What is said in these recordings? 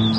In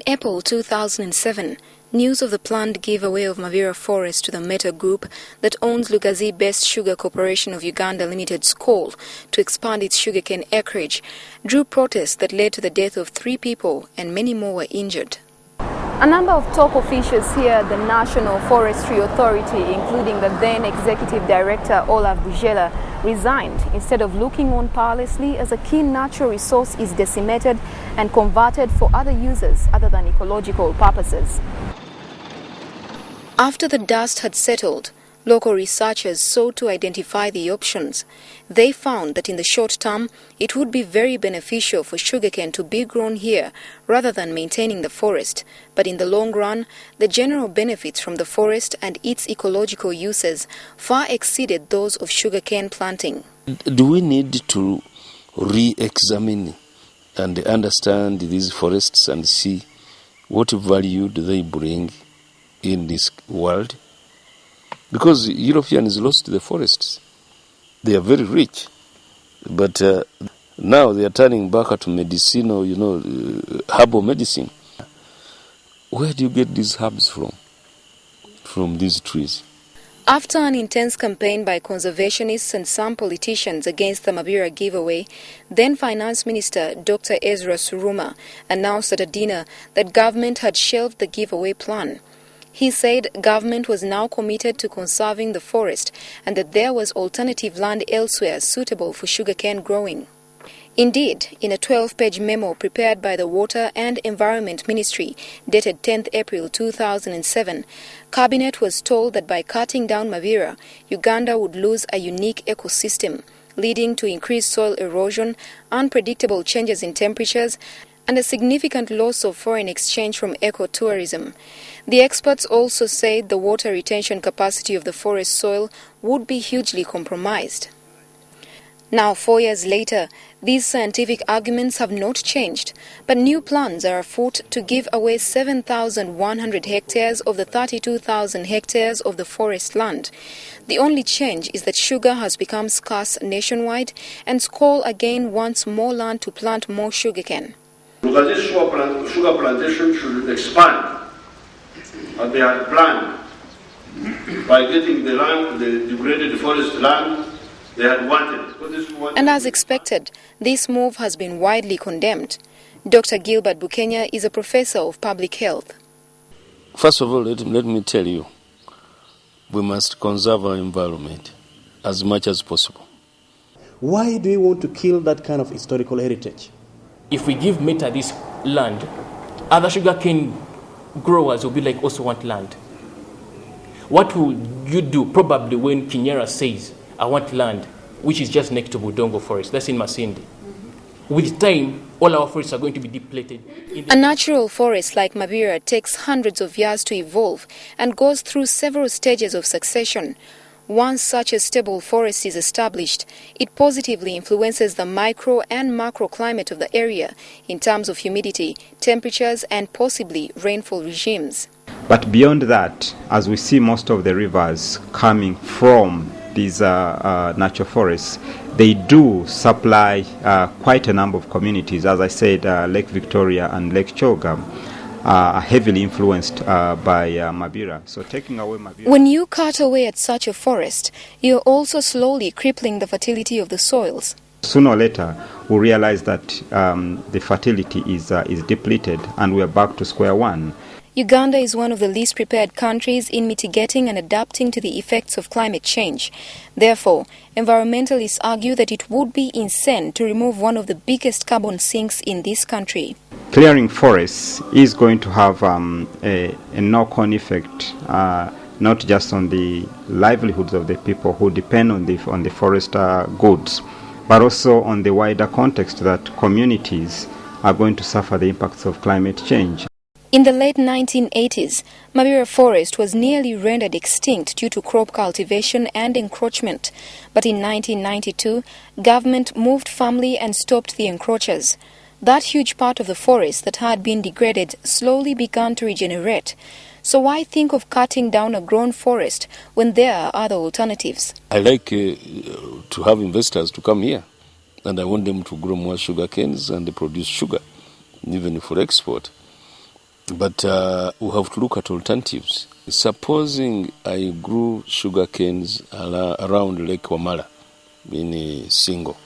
April 2007, news of the planned giveaway of Mabira Forest to the Meta Group that owns Lugazi-based Sugar Corporation of Uganda Limited's call to expand its sugarcane acreage drew protests that led to the death of 3 people and many more were injured. A number of top officials here at the National Forestry Authority, including the then Executive Director Olaf Bujela, resigned instead of looking on powerlessly as a key natural resource is decimated and converted for other uses other than ecological purposes. After the dust had settled, local researchers sought to identify the options. They found that in the short term, it would be very beneficial for sugarcane to be grown here rather than maintaining the forest. But in the long run, the general benefits from the forest and its ecological uses far exceeded those of sugarcane planting. Do we need to re-examine and understand these forests and see what value do they bring in this world? Because Europeans lost the forests. They are very rich. But now they are turning back to medicinal, herbal medicine. Where do you get these herbs from? From these trees. After an intense campaign by conservationists and some politicians against the Mabira giveaway, then Finance Minister Dr. Ezra Suruma announced at a dinner that government had shelved the giveaway plan. He said government was now committed to conserving the forest and that there was alternative land elsewhere suitable for sugarcane growing. Indeed, in a 12-page memo prepared by the Water and Environment Ministry dated 10th April 2007, Cabinet was told that by cutting down Mabira, Uganda would lose a unique ecosystem, leading to increased soil erosion, unpredictable changes in temperatures, and a significant loss of foreign exchange from ecotourism. The experts also said the water retention capacity of the forest soil would be hugely compromised. Now, 4 years later, these scientific arguments have not changed, but new plans are afoot to give away 7,100 hectares of the 32,000 hectares of the forest land. The only change is that sugar has become scarce nationwide, and Skoll again wants more land to plant more sugarcane. Because this sugar plantation should expand, as they had planned, by getting the land, the degraded forest land they had wanted. And as expected, this move has been widely condemned. Dr. Gilbert Bukenya is a professor of public health. First of all, let me tell you, we must conserve our environment as much as possible. Why do you want to kill that kind of historical heritage? If we give Meta this land, other sugarcane growers will be like, also want land. What will you do probably when Kinyera says, I want land, which is just next to Budongo Forest, that's in Masindi? With time, all our forests are going to be depleted. A natural forest like Mabira takes hundreds of years to evolve and goes through several stages of succession. Once such a stable forest is established, it positively influences the micro and macro climate of the area in terms of humidity, temperatures, and possibly rainfall regimes. But beyond that, as we see most of the rivers coming from these natural forests, they do supply quite a number of communities. As I said, Lake Victoria and Lake Choga are heavily influenced by Mabira. So taking away Mabira... When you cut away at such a forest, you're also slowly crippling the fertility of the soils. Sooner or later, we realize that the fertility is depleted and we're back to square one. Uganda is one of the least prepared countries in mitigating and adapting to the effects of climate change. Therefore, environmentalists argue that it would be insane to remove one of the biggest carbon sinks in this country. Clearing forests is going to have a knock-on effect, not just on the livelihoods of the people who depend on the forest goods, but also on the wider context that communities are going to suffer the impacts of climate change. In the late 1980s, Mabira forest was nearly rendered extinct due to crop cultivation and encroachment. But in 1992, government moved firmly and stopped the encroachers. that huge part of the forest that had been degraded slowly began to regenerate. So why think of cutting down a grown forest when there are other alternatives? I like to have investors to come here, and I want them to grow more sugar canes and produce sugar, even for export. But we have to look at alternatives. Supposing I grew sugar canes around Lake Wamala in Singo.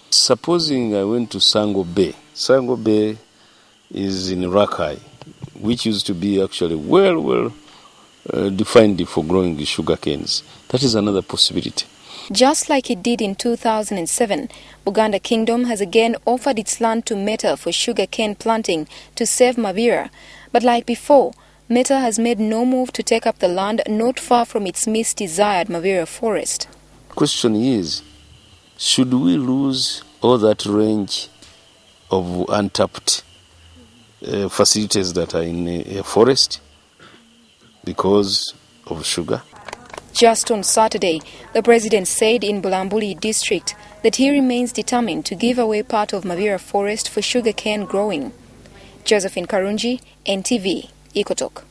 Supposing I went to Sango Bay. Sango Bay is in Rakai, which used to be actually well defined for growing sugar canes. That is another possibility. Just like it did in 2007, Buganda Kingdom has again offered its land to Meta for sugar cane planting to save Mabira. But like before, Meta has made no move to take up the land not far from its mis-desired Mabira forest. Question is, should we lose all that range of untapped facilities that are in a forest because of sugar? Just on Saturday, the president said in Bulambuli district that he remains determined to give away part of Mabira forest for sugarcane growing. Josephine Karungi, NTV, Ecotalk.